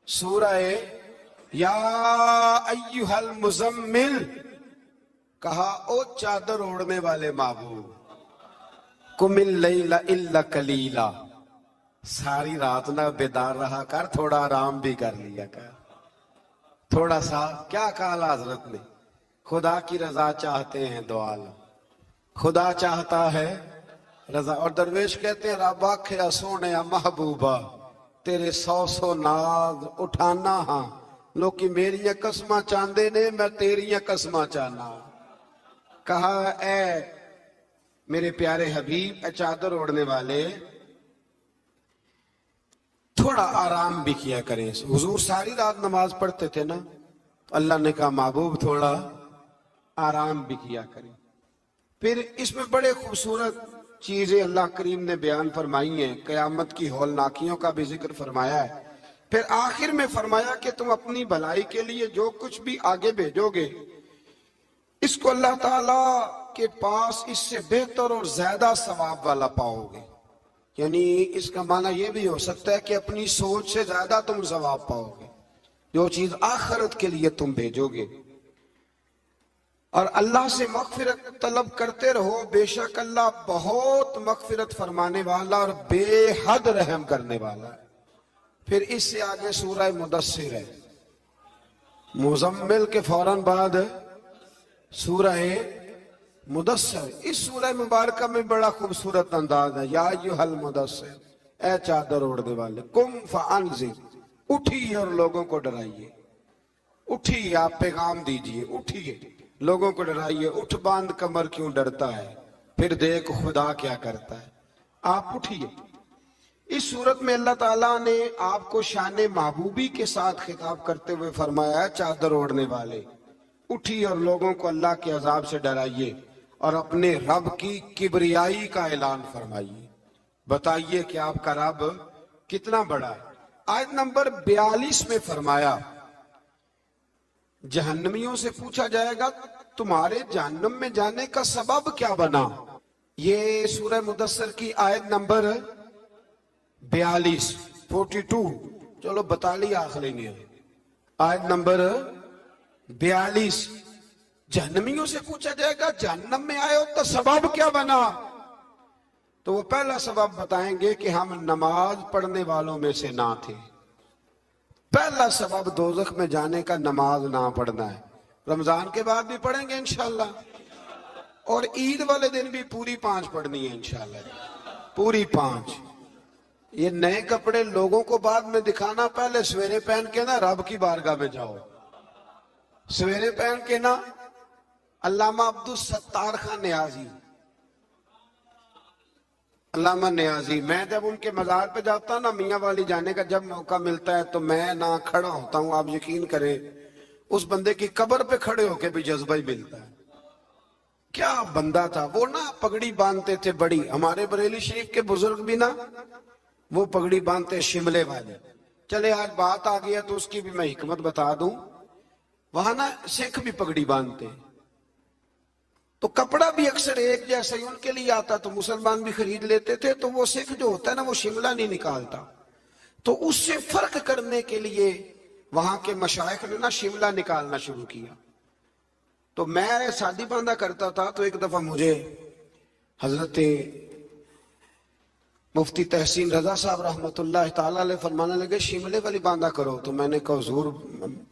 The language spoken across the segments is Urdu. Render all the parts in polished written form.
سورہ یا ایھا المزمل، کہا او چادر اوڑھنے والے محبوب، قم اللیل الا قلیلا، ساری رات نہ بیدار رہا کر، تھوڑا آرام بھی کر لیا کر، تھوڑا سا کیا کہا حضرت نے، خدا کی رضا چاہتے ہیں دو عالم، خدا چاہتا ہے رضا۔ اور درویش کہتے ہیں رب آکھیا سونے محبوبہ تیرے 100 ناز اٹھانا ہاں، لوکی میری قسمہ چاندے نے، میں تیری قسمہ چاہنا۔ کہا اے میرے پیارے حبیب، اے چادر اوڑھنے والے، تھوڑا آرام بھی کیا کریں۔ حضور ساری رات نماز پڑھتے تھے نا، اللہ نے کہا محبوب تھوڑا آرام بھی کیا کریں۔ پھر اس میں بڑے خوبصورت چیزیں اللہ کریم نے بیان فرمائی ہیں، قیامت کی ہولناکیوں کا بھی ذکر فرمایا ہے۔ پھر آخر میں فرمایا کہ تم اپنی بھلائی کے لیے جو کچھ بھی آگے بھیجو گے، اس کو اللہ تعالیٰ کے پاس اس سے بہتر اور زیادہ ثواب والا پاؤ گے۔ یعنی اس کا معنی یہ بھی ہو سکتا ہے کہ اپنی سوچ سے زیادہ تم ثواب پاؤ گے جو چیز آخرت کے لیے تم بھیجو گے۔ اور اللہ سے مغفرت طلب کرتے رہو، بے شک اللہ بہت مغفرت فرمانے والا اور بے حد رحم کرنے والا ہے۔ پھر اس سے آگے سورہ مدثر ہے، مزمل کے فوراً بعد سورہ مدثر۔ اس سورہ مبارکہ میں بڑا خوبصورت انداز ہے، یا ایھا المدثر، اے چادر اوڑھنے والے، قم فانذر، اٹھیے اور لوگوں کو ڈرائیے، اٹھیے آپ پیغام دیجئے، اٹھیے لوگوں کو ڈرائیے۔ اٹھ باندھ کمر کیوں ڈرتا ہے، پھر دیکھ خدا کیا کرتا ہے، آپ اٹھیے۔ اس صورت میں اللہ تعالیٰ نے آپ کو شان محبوبی کے ساتھ خطاب کرتے ہوئے فرمایا ہے چادر اوڑھنے والے، اٹھیے اور لوگوں کو اللہ کے عذاب سے ڈرائیے اور اپنے رب کی کبریائی کا اعلان فرمائیے، بتائیے کہ آپ کا رب کتنا بڑا ہے۔ آیت نمبر 42 میں فرمایا جہنمیوں سے پوچھا جائے گا تمہارے جہنم میں جانے کا سبب کیا بنا۔ یہ سورہ مدثر کی آیت نمبر 42 چلو بتالی آخری نہیں ہے، آیت نمبر 42۔ جہنمیوں سے پوچھا جائے گا جہنم میں آئے ہو تو سبب کیا بنا، تو وہ پہلا سبب بتائیں گے کہ ہم نماز پڑھنے والوں میں سے نہ تھے۔ پہلا سبب دوزخ میں جانے کا نماز نہ پڑھنا ہے۔ رمضان کے بعد بھی پڑھیں گے انشاءاللہ، اور عید والے دن بھی پوری 5 پڑھنی ہے انشاءاللہ، پوری 5۔ یہ نئے کپڑے لوگوں کو بعد میں دکھانا، پہلے سویرے پہن کے نا رب کی بارگاہ میں جاؤ، سویرے پہن کے نا۔ علامہ عبدالستار خان نیازی، علامہ نیازی، میں جب ان کے مزار پہ جاتا ہوں نا میاں والی جانے کا جب موقع ملتا ہے تو میں نہ کھڑا ہوتا ہوں، آپ یقین کریں اس بندے کی قبر پہ کھڑے ہو کے بھی جذبہ ہی ملتا ہے۔ کیا بندہ تھا وہ، نا پگڑی باندھتے تھے بڑی، ہمارے بریلی شریف کے بزرگ بھی نا وہ پگڑی باندھتے شملے والے۔ چلے آج بات آ گیا تو اس کی بھی میں حکمت بتا دوں، وہاں نا سکھ بھی پگڑی باندھتے تو کپڑا بھی اکثر ایک جیسا ہی ان کے لیے آتا، تو مسلمان بھی خرید لیتے تھے، تو وہ سکھ جو ہوتا ہے نا وہ شملہ نہیں نکالتا، تو اس سے فرق کرنے کے لیے وہاں کے مشائخ نے نا شملہ نکالنا شروع کیا۔ تو میں شادی باندھا کرتا تھا، تو ایک دفعہ مجھے حضرت مفتی تحسین رضا صاحب رحمۃ اللہ تعالیٰ علیہ فرمانے لگے شملے والی باندھا کرو، تو میں نے کہا حضور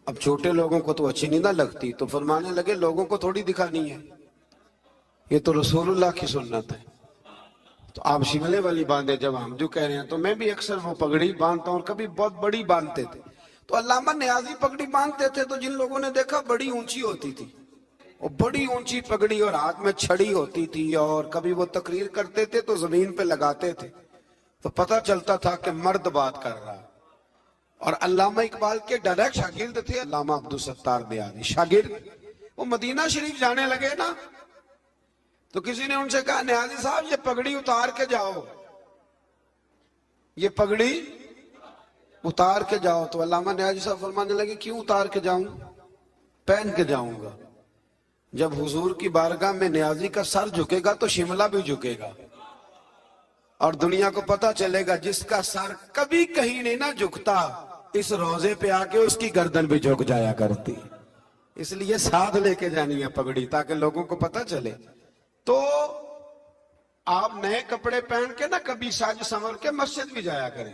اب چھوٹے لوگوں کو تو اچھی نہیں نہ لگتی، تو فرمانے لگے لوگوں کو تھوڑی دکھانی ہے، یہ تو رسول اللہ کی سنت ہے، تو آپ شملے والی باندھے جب ہم جو کہہ رہے ہیں۔ تو میں بھی اکثر وہ پگڑی باندھتا ہوں، اور کبھی بہت بڑی باندھتے تھے، تو علامہ نیازی پگڑی باندھتے تھے تو جن لوگوں نے دیکھا بڑی اونچی ہوتی تھی، اور بڑی اونچی پگڑی اور ہاتھ میں چھڑی ہوتی تھی، اور کبھی وہ تقریر کرتے تھے تو زمین پہ لگاتے تھے تو پتہ چلتا تھا کہ مرد بات کر رہا۔ اور علامہ اقبال کے ڈائریکٹ شاگرد تھے علامہ عبدالستار نیازی، شاگرد۔ وہ مدینہ شریف جانے لگے نا تو کسی نے ان سے کہا نیازی صاحب یہ پگڑی اتار کے جاؤ، یہ پگڑی اتار کے جاؤ۔ تو علامہ نیازی صاحب فرمانے لگے کیوں اتار کے جاؤں، پہن کے جاؤں گا۔ جب حضور کی بارگاہ میں نیازی کا سر جھکے گا تو شملہ بھی جھکے گا، اور دنیا کو پتا چلے گا جس کا سر کبھی کہیں نہیں نہ جھکتا اس روزے پہ آ کے اس کی گردن بھی جھک جایا کرتی، اس لیے ساتھ لے کے جانی ہے پگڑی تاکہ لوگوں کو پتہ چلے۔ تو آپ نئے کپڑے پہن کے نہ کبھی ساج سنور کے مسجد بھی جایا کریں،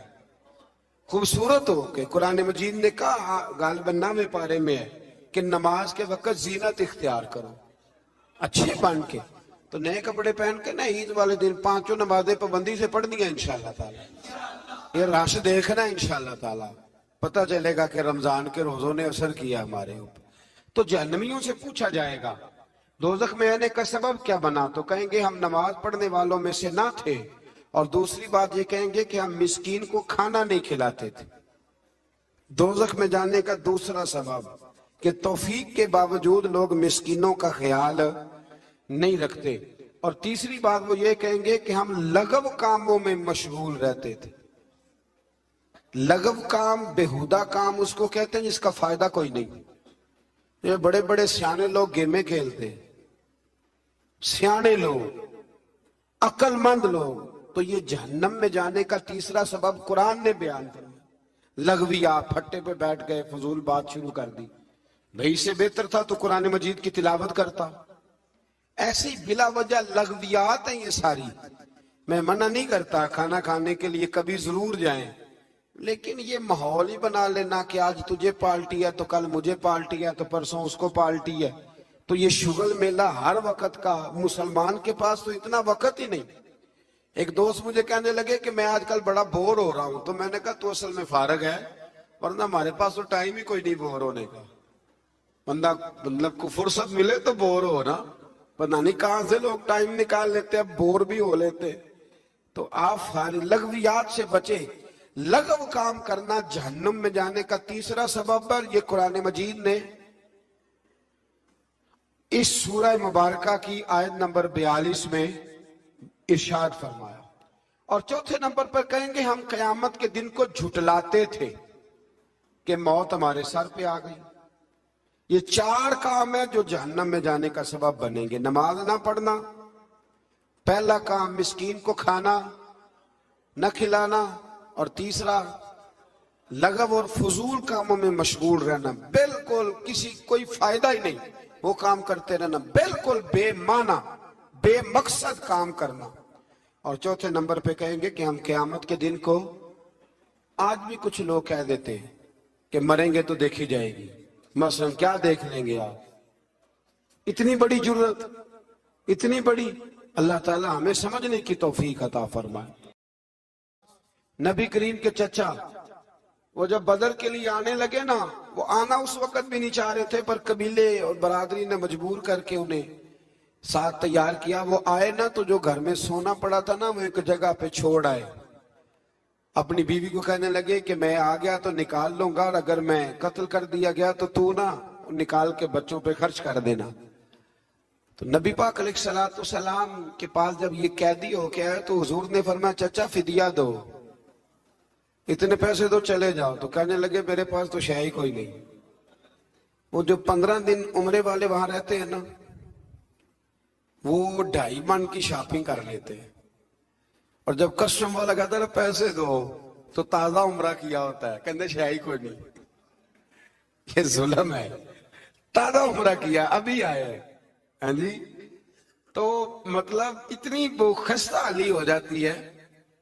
خوبصورت ہو کے۔ قرآن مجید نے کہا غالباً 9ویں پارے میں ہے کہ نماز کے وقت زینت اختیار کرو، اچھے بن کے۔ تو نئے کپڑے پہن کے نا عید والے دن 5 نمازیں پابندی سے پڑھنی ہیں انشاءاللہ تعالی، یہ رش دیکھنا انشاءاللہ تعالی، پتہ چلے گا کہ رمضان کے روزوں نے اثر کیا ہمارے اوپر۔ تو جہنمیوں سے پوچھا جائے گا دوزخ میں آنے کا سبب کیا بنا، تو کہیں گے ہم نماز پڑھنے والوں میں سے نہ تھے، اور دوسری بات یہ کہیں گے کہ ہم مسکین کو کھانا نہیں کھلاتے تھے۔ دوزخ میں جانے کا دوسرا سبب کہ توفیق کے باوجود لوگ مسکینوں کا خیال نہیں رکھتے، اور تیسری بات وہ یہ کہیں گے کہ ہم لغو کاموں میں مشغول رہتے تھے۔ لغو کام، بےہودہ کام اس کو کہتے ہیں جس کا فائدہ کوئی نہیں۔ یہ بڑے بڑے سیانے لوگ گیمیں کھیلتے ہیں، سیانے لوگ، عقل مند لوگ، تو یہ جہنم میں جانے کا تیسرا سبب قرآن نے بیان کیا۔ لغویات، پھٹے پہ بیٹھ گئے فضول بات شروع کر دی، بھئی سے بہتر تھا تو قرآن مجید کی تلاوت کرتا۔ ایسی بلا وجہ لغویات ہیں یہ ساری۔ میں منع نہیں کرتا کھانا کھانے کے لیے کبھی ضرور جائیں، لیکن یہ ماحول ہی بنا لینا کہ آج تجھے پارٹی ہے تو کل مجھے پارٹی ہے تو پرسوں اس کو پارٹی ہے، تو یہ شغل میلہ ہر وقت کا، مسلمان کے پاس تو اتنا وقت ہی نہیں۔ ایک دوست مجھے کہنے لگے کہ میں آج کل بڑا بور ہو رہا ہوں، تو میں نے کہا تو اصل میں فارغ ہے، ورنہ ہمارے پاس تو ٹائم ہی کوئی نہیں بور ہونے کا۔ بندہ مطلب کو فرصت ملے تو بور ہو نا، پتہ نہیں کہاں سے لوگ ٹائم نکال لیتے، اب بور بھی ہو لیتے۔ تو آپ لغویات سے بچے۔ لغو کام کرنا جہنم میں جانے کا تیسرا سبب پر یہ قرآن مجید نے اس سورہ مبارکہ کی آیت نمبر 42 میں ارشاد فرمایا۔ اور چوتھے نمبر پر کہیں گے ہم قیامت کے دن کو جھٹلاتے تھے کہ موت ہمارے سر پہ آ گئی۔ یہ 4 کام ہیں جو جہنم میں جانے کا سبب بنیں گے۔ نماز نہ پڑھنا، پہلا کام مسکین کو کھانا نہ کھلانا، اور تیسرا لغو اور فضول کاموں میں مشغول رہنا، بالکل کوئی فائدہ ہی نہیں، وہ کام کرتے رہنا، بالکل بے معنی بے مقصد کام کرنا۔ اور چوتھے نمبر پہ کہیں گے کہ ہم قیامت کے دن کو، آج بھی کچھ لوگ کہہ دیتے ہیں کہ مریں گے تو دیکھی جائے گی، مثلا کیا دیکھ لیں گے آپ؟ اتنی بڑی جرت، اتنی بڑی، اللہ تعالی ہمیں سمجھنے کی توفیق عطا فرمائے۔ نبی کریم کے چچا وہ جب بدر کے لیے آنے لگے نا، وہ آنا اس وقت بھی نہیں چاہ رہے تھے، پر قبیلے اور برادری نے مجبور کر کے انہیں ساتھ تیار کیا۔ وہ آئے نا تو جو گھر میں سونا پڑا تھا نا وہ ایک جگہ پہ چھوڑ آئے۔ اپنی بیوی کو کہنے لگے کہ میں آ گیا تو نکال لوں گا، اور اگر میں قتل کر دیا گیا تو تو نا نکال کے بچوں پہ خرچ کر دینا۔ تو نبی پاک علیہ السلام کے پاس جب یہ قیدی ہو کے آئے تو حضور نے فرمایا چچا فدیہ دو، اتنے پیسے دو چلے جاؤ۔ تو کہنے لگے میرے پاس تو شے ہی کوئی نہیں۔ وہ جو 15 دن عمرے والے وہاں رہتے ہیں نا، وہ 2.5 من کی شاپنگ کر لیتے ہیں، اور جب کسٹم والا کہتا ہے پیسے دو تو تازہ عمرہ کیا ہوتا ہے، کہتے شے ہی کوئی نہیں۔ یہ ظلم ہے، تازہ عمرہ کیا ابھی آئے، ہاں جی۔ تو مطلب اتنی خستہ حالی ہو جاتی ہے۔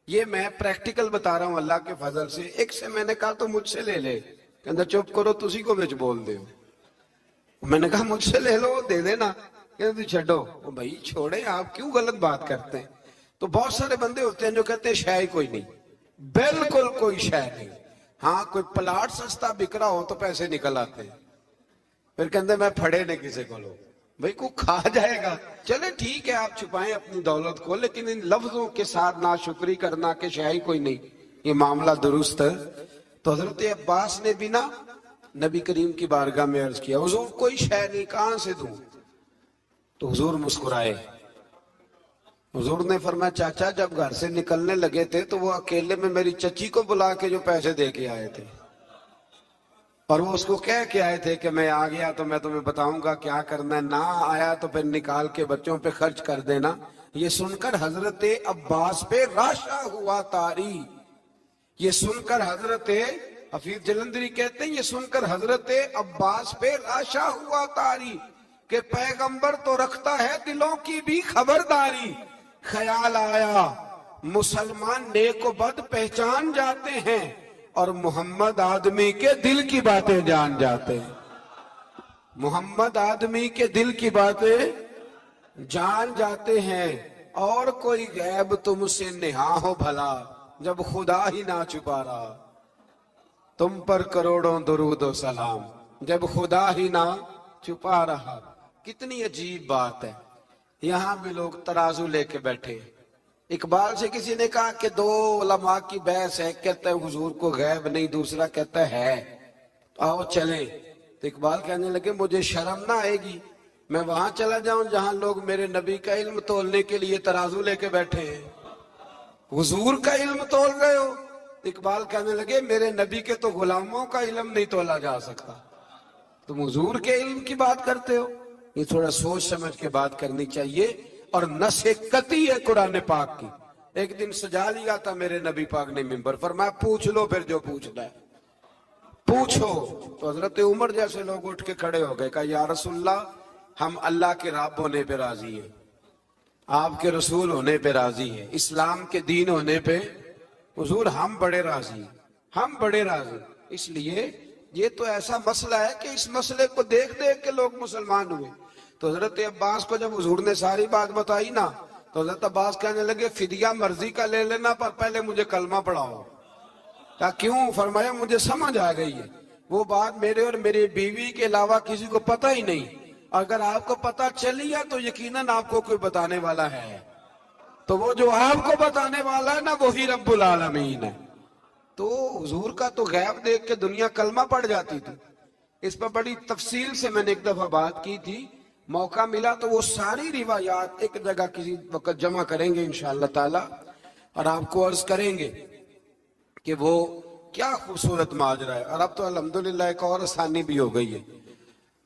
یہ میں پریکٹیکل بتا رہا ہوں اللہ کے فضل سے۔ ایک سے میں نے کہا تو مجھ سے لے لے، کہتا چپ کرو تسی کو بچ بول دے۔ میں نے کہا مجھ سے لے لو دے دینا، کہتے چھڑو۔ بھائی چھوڑیں، آپ کیوں غلط بات کرتے ہیں؟ تو بہت سارے بندے ہوتے ہیں جو کہتے ہیں شے ہی کوئی نہیں، بالکل کوئی شے نہیں۔ ہاں کوئی پلاٹ سستا بک رہا ہو تو پیسے نکل آتے ہیں، پھر کہتے میں پھڑے نہیں کسی کو لو، بھئی کو کھا جائے گا۔ چلے ٹھیک ہے آپ چھپائیں اپنی دولت کو، لیکن ان لفظوں کے ساتھ ناشکری کرنا کہ شے ہی کوئی نہیں، یہ معاملہ درست ہے۔ تو حضرت عباس نے بھی نا نبی کریم کی بارگاہ میں عرض کیا حضور کوئی شے نہیں، کہاں سے دوں؟ تو حضور مسکرائے۔ حضور نے فرمایا چاچا جب گھر سے نکلنے لگے تھے تو وہ اکیلے میں میری چچی کو بلا کے جو پیسے دے کے آئے تھے، اور وہ اس کو کہہ کے آئے تھے کہ میں آ گیا تو میں تمہیں بتاؤں گا کیا کرنا ہے، نہ آیا تو پھر نکال کے بچوں پہ خرچ کر دینا۔ یہ سن کر حضرت عباس پہ راشا ہوا طاری، یہ سن کر حضرت حفیظ جلندری کہتے ہیں یہ سن کر حضرت عباس پہ لاشا ہوا طاری کہ پیغمبر تو رکھتا ہے دلوں کی بھی خبرداری. خیال آیا مسلمان نیک و بد پہچان جاتے ہیں اور محمد آدمی کے دل کی باتیں جان جاتے ہیں. محمد آدمی کے دل کی باتیں جان جاتے ہیں. اور کوئی غیب تم سے نہا ہو بھلا جب خدا ہی نہ چھپا رہا. تم پر کروڑوں درود و سلام جب خدا ہی نہ چھپا رہا. کتنی عجیب بات ہے. یہاں بھی لوگ ترازو لے کے بیٹھے. اقبال سے کسی نے کہا کہ دو علماء کی بحث ہے, کہتا ہے حضور کو غیب نہیں, دوسرا کہتا ہے آؤ چلیں. تو اقبال کہنے لگے مجھے شرم نہ آئے گی میں وہاں چلا جاؤں جہاں لوگ میرے نبی کا علم تولنے کے لیے ترازو لے کے بیٹھے ہیں, حضور کا علم تول رہے ہو. اقبال کہنے لگے میرے نبی کے تو غلاموں کا علم نہیں تولا جا سکتا, تم حضور کے علم کی بات کرتے ہو. یہ تھوڑا سوچ سمجھ کے بات کرنی چاہیے. اور نص قطعی ہے قرآن پاک کی. ایک دن سجا لیا تھا میرے نبی پاک نے ممبر, فرمایا پوچھ لو پھر جو پوچھنا ہے پوچھو. تو حضرت عمر جیسے لوگ اٹھ کے کھڑے ہو گئے, کہا یا رسول اللہ ہم اللہ کے رب ہونے پہ راضی ہیں, آپ کے رسول ہونے پہ راضی ہیں, اسلام کے دین ہونے پہ حضور ہم بڑے راضی ہیں, ہم بڑے راضی. اس لیے یہ تو ایسا مسئلہ ہے کہ اس مسئلے کو دیکھ دیکھ کے لوگ مسلمان ہوئے. تو حضرت عباس کو جب حضور نے ساری بات بتائی نا تو حضرت عباس کہنے لگے فدیہ مرضی کا لے لینا پر پہلے مجھے کلمہ پڑھاؤ. کہا کیوں؟ فرمایا مجھے سمجھ آ گئی ہے وہ بات میرے اور میری بیوی کے علاوہ کسی کو پتہ ہی نہیں, اگر آپ کو پتہ چلی ہے تو یقیناً آپ کو کوئی بتانے والا ہے, تو وہ جو آپ کو بتانے والا ہے نا وہی رب العالمین ہے. تو حضور کا تو غیب دیکھ کے دنیا کلمہ پڑھ جاتی تھی. اس پر بڑی تفصیل سے میں نے ایک دفعہ بات کی تھی, موقع ملا تو وہ ساری روایات ایک جگہ کسی وقت جمع کریں گے انشاءاللہ تعالی اور آپ کو عرض کریں گے کہ وہ کیا خوبصورت ماجرا ہے. اور اب تو الحمدللہ ایک اور آسانی بھی ہو گئی ہے.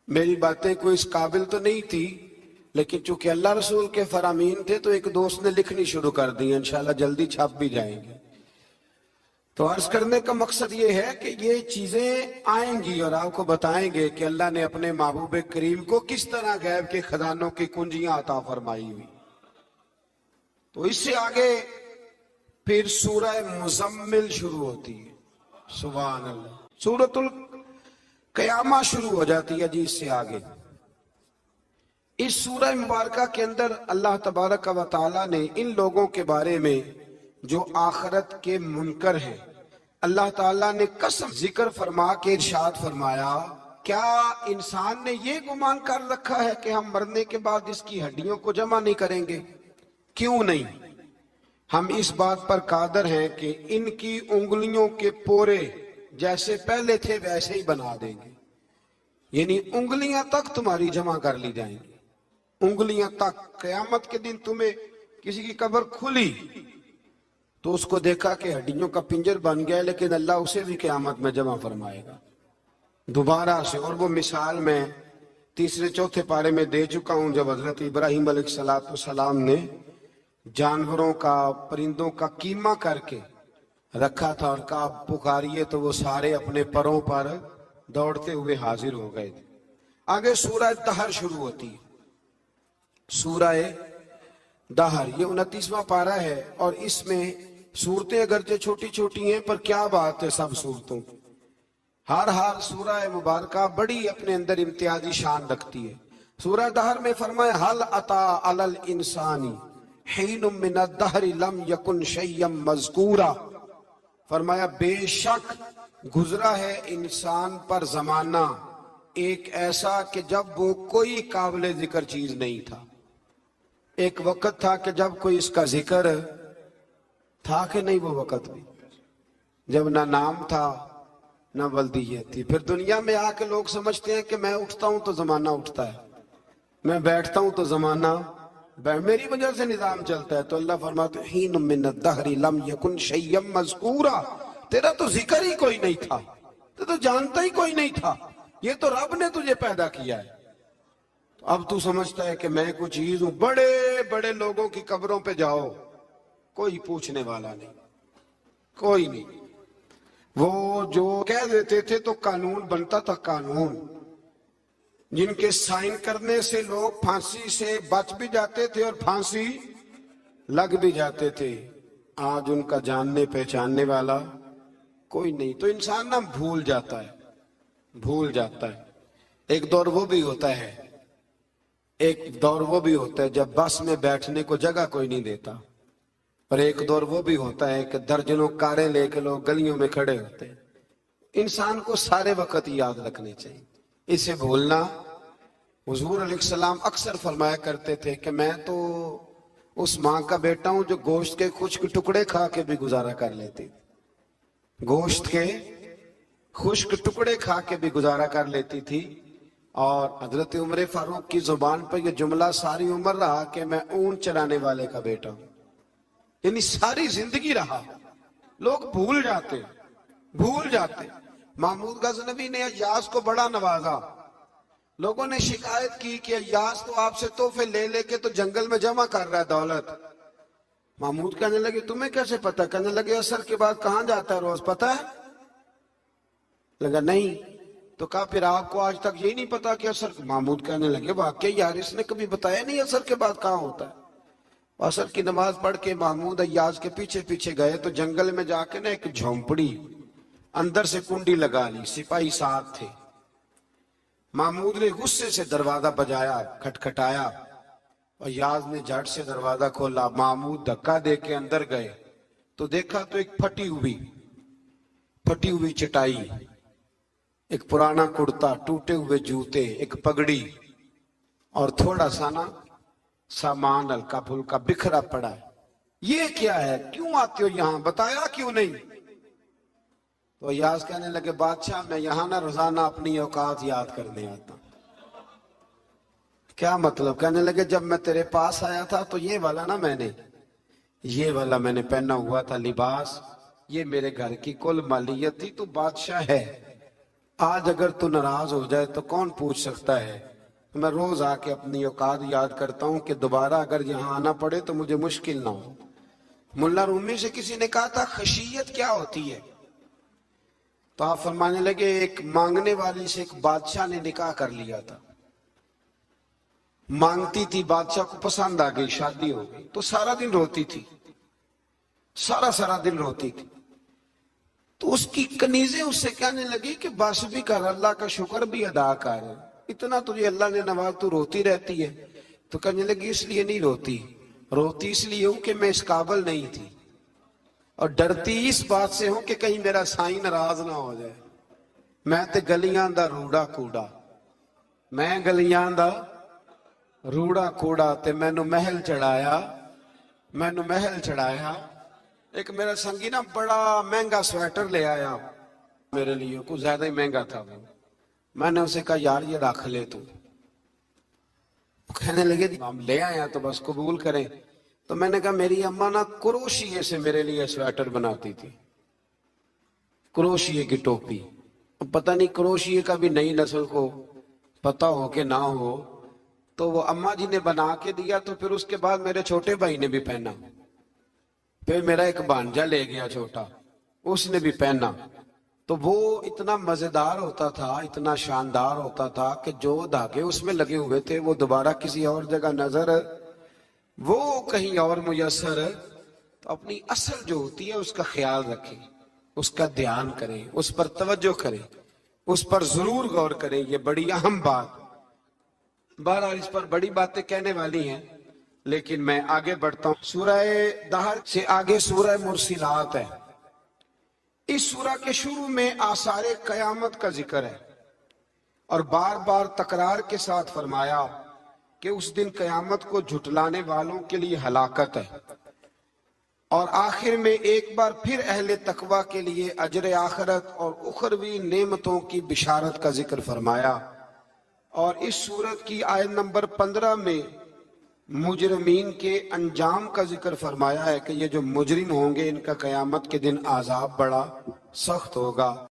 میری باتیں کوئی اس قابل تو نہیں تھی لیکن چونکہ اللہ رسول کے فرامین تھے تو ایک دوست نے لکھنی شروع کر دی, انشاءاللہ جلدی چھپ بھی جائیں گے. تو عرض کرنے کا مقصد یہ ہے کہ یہ چیزیں آئیں گی اور آپ کو بتائیں گے کہ اللہ نے اپنے محبوب کریم کو کس طرح غیب کے خزانوں کی کنجیاں عطا فرمائی ہوئی. تو اس سے آگے پھر سورہ مزمل شروع ہوتی ہے. سبحان اللہ. سورۃ القیامہ شروع ہو جاتی ہے جی اس سے آگے. اس سورہ مبارکہ کے اندر اللہ تبارک و تعالی نے ان لوگوں کے بارے میں جو آخرت کے منکر ہیں اللہ تعالیٰ نے قسم ذکر فرما کے ارشاد فرمایا کیا انسان نے یہ گمان کر رکھا ہے کہ ہم مرنے کے بعد اس کی ہڈیوں کو جمع نہیں کریں گے؟ کیوں نہیں, ہم اس بات پر قادر ہیں کہ ان کی انگلیوں کے پورے جیسے پہلے تھے ویسے ہی بنا دیں گے. یعنی انگلیاں تک تمہاری جمع کر لی جائیں گی, انگلیاں تک. قیامت کے دن تمہیں کسی کی قبر کھلی تو اس کو دیکھا کہ ہڈیوں کا پنجر بن گیا لیکن اللہ اسے بھی قیامت میں جمع فرمائے گا دوبارہ سے. اور وہ مثال میں تیسرے چوتھے پارے میں دے چکا ہوں جب حضرت ابراہیم علیہ السلام نے جانوروں کا پرندوں کا قیمہ کر کے رکھا تھا اور کہا پکاریے تو وہ سارے اپنے پروں پر دوڑتے ہوئے حاضر ہو گئے تھے. آگے سورہ دہر شروع ہوتی ہے. سورہ دہر یہ 29واں پارہ ہے اور اس میں صورتیں اگرچہ چھوٹی چھوٹی ہیں پر کیا بات ہے سب صورتوں کی. ہر سورہ مبارکہ بڑی اپنے اندر امتیازی شان رکھتی ہے. سورہ دہر میں فرمایا حل اتا علی الانسانی حین من الدہر لم یکن شیئا مذکورا. فرمایا بے شک گزرا ہے انسان پر زمانہ ایک ایسا کہ جب وہ کوئی قابل ذکر چیز نہیں تھا. ایک وقت تھا کہ جب کوئی اس کا ذکر تھا کہ نہیں, وہ وقت بھی جب نہ نام تھا نہ ولدیت تھی. پھر دنیا میں آ کے لوگ سمجھتے ہیں کہ میں اٹھتا ہوں تو زمانہ اٹھتا ہے, میں بیٹھتا ہوں تو زمانہ میری وجہ سے نظام چلتا ہے. تو اللہ فرماتے ہیں حین من الدہر لم یکن شیئا مذکورا, تیرا تو ذکر ہی کوئی نہیں تھا, تو جانتا ہی کوئی نہیں تھا, یہ تو رب نے تجھے پیدا کیا ہے. اب تو سمجھتا ہے کہ میں کوئی چیز ہوں. بڑے بڑے لوگوں کی قبروں پہ جاؤ کوئی پوچھنے والا نہیں, کوئی نہیں. وہ جو کہہ دیتے تھے تو قانون بنتا تھا، قانون جن کے سائن کرنے سے لوگ پھانسی سے بچ بھی جاتے تھے اور پھانسی لگ بھی جاتے تھے۔ آج ان کا جاننے پہچاننے والا کوئی نہیں، تو انسان نا بھول جاتا ہے۔ ایک دور وہ بھی ہوتا ہے جب بس میں بیٹھنے کو جگہ کوئی نہیں دیتا، اور ایک دور وہ بھی ہوتا ہے کہ درجنوں کاریں لے کے لوگ گلیوں میں کھڑے ہوتے ہیں۔ انسان کو سارے وقت یاد رکھنے چاہیے، اسے بھولنا۔ حضور علیہ السلام اکثر فرمایا کرتے تھے کہ میں تو اس ماں کا بیٹا ہوں جو گوشت کے خشک ٹکڑے کھا کے بھی گزارا کر لیتی، گوشت کے خشک ٹکڑے کھا کے بھی گزارا کر لیتی تھی۔ اور حضرت عمر فاروق کی زبان پر یہ جملہ ساری عمر رہا کہ میں اونٹ چرانے والے کا بیٹا ہوں، یعنی ساری زندگی رہا۔ لوگ بھول جاتے۔ محمود غزنوی نے ایاز کو بڑا نوازا، لوگوں نے شکایت کی کہ ایاز تو آپ سے تحفے لے لے کے تو جنگل میں جمع کر رہا ہے دولت۔ محمود کہنے لگے تمہیں کیسے پتا؟ کہنے لگے عصر کے بعد کہاں جاتا ہے روز، پتا ہے؟ لگا نہیں۔ تو کہا پھر آپ کو آج تک یہی نہیں پتا کہ عصر؟ محمود کہنے لگے واقعی یار اس نے کبھی بتایا نہیں عصر کے بعد کہاں ہوتا ہے۔ عصر کی نماز پڑھ کے محمود ایاز کے پیچھے پیچھے گئے تو جنگل میں جا کے نا ایک جھونپڑی، اندر سے کنڈی لگا لی، سپاہی ساتھ تھے۔ محمود نے غصے سے دروازہ بجایا، کھٹکھٹایا، ایاز نے جھٹ سے دروازہ کھولا۔ محمود دھکا دے کے اندر گئے تو دیکھا تو ایک پھٹی ہوئی چٹائی، ایک پرانا کرتا، ٹوٹے ہوئے جوتے، ایک پگڑی اور تھوڑا سا نا سامان ہلکا پھلکا بکھرا پڑا ہے۔ یہ کیا ہے؟ کیوں آتے ہو یہاں؟ بتایا کیوں نہیں؟ تو ایاز کہنے لگے بادشاہ میں یہاں نا روزانہ اپنی اوقات یاد کرنے آتا ہوں۔ کیا مطلب؟ کہنے لگے جب میں تیرے پاس آیا تھا تو یہ والا میں نے پہنا ہوا تھا لباس، یہ میرے گھر کی کل مالیت تھی، تو بادشاہ ہے۔ آج اگر تو ناراض ہو جائے تو کون پوچھ سکتا ہے؟ میں روز آ کے اپنی اوقات یاد کرتا ہوں کہ دوبارہ اگر یہاں آنا پڑے تو مجھے مشکل نہ ہو۔ ملا رومی سے کسی نے کہا تھا خشیت کیا ہوتی ہے؟ تو آپ فرمانے لگے ایک مانگنے والی سے ایک بادشاہ نے نکاح کر لیا تھا، مانگتی تھی، بادشاہ کو پسند آ گئی، شادی ہو گئی، تو سارا دن روتی تھی، سارا دن روتی تھی۔ تو اس کی کنیزیں اس سے کہنے لگی کہ بس بھی کر، اللہ کا شکر بھی ادا کر، اتنا تجھے اللہ نے نواز، تو روتی رہتی ہے۔ تو کہنے لگی اس لیے نہیں روتی اس لیے ہوں کہ میں اس قابل نہیں تھی، اور ڈرتی اس بات سے ہوں کہ کہیں میرا سائیں ناراض نہ ہو جائے۔ میں تے گلیاں دا روڑا کوڑا، میں گلیاں دا روڑا کوڑا تے مینوں محل چڑھایا۔ ایک میرا سنگی نا بڑا مہنگا سویٹر لے آیا میرے لیے، کچھ زیادہ ہی مہنگا تھا وہ۔ میں نے اسے کہا یار یہ رکھ لے تو۔ کہنے لگے ہم لے آیا تو بس قبول کریں۔ تو میں نے کہا میری اماں نا کروشیے سے میرے لیے سویٹر بناتی تھی، کروشیے کی ٹوپی۔ پتہ نہیں کروشیے کا بھی نئی نسل کو پتہ ہو کہ نہ ہو، تو وہ اماں جی نے بنا کے دیا، تو پھر اس کے بعد میرے چھوٹے بھائی نے بھی پہنا، پھر میرا ایک بھانجا لے گیا چھوٹا، اس نے بھی پہنا۔ تو وہ اتنا مزیدار ہوتا تھا، اتنا شاندار ہوتا تھا کہ جو دھاگے اس میں لگے ہوئے تھے وہ دوبارہ کسی اور جگہ نظر، وہ کہیں اور میسر۔ تو اپنی اصل جو ہوتی ہے اس کا خیال رکھیں، اس کا دھیان کریں، اس پر توجہ کریں، اس پر ضرور غور کریں، یہ بڑی اہم بات۔ بہرحال اس پر بڑی باتیں کہنے والی ہیں، لیکن میں آگے بڑھتا ہوں۔ سورہ دہر سے آگے سورہ مرسلات ہے۔ اس سورہ کے شروع میں آثار قیامت کا ذکر ہے، اور بار بار تکرار کے ساتھ فرمایا کہ اس دن قیامت کو جھٹلانے والوں کے لیے ہلاکت ہے، اور آخر میں ایک بار پھر اہل تقوی کے لیے اجر آخرت اور اخروی نعمتوں کی بشارت کا ذکر فرمایا۔ اور اس سورت کی آیت نمبر 15 میں مجرمین کے انجام کا ذکر فرمایا ہے کہ یہ جو مجرم ہوں گے ان کا قیامت کے دن عذاب بڑا سخت ہوگا۔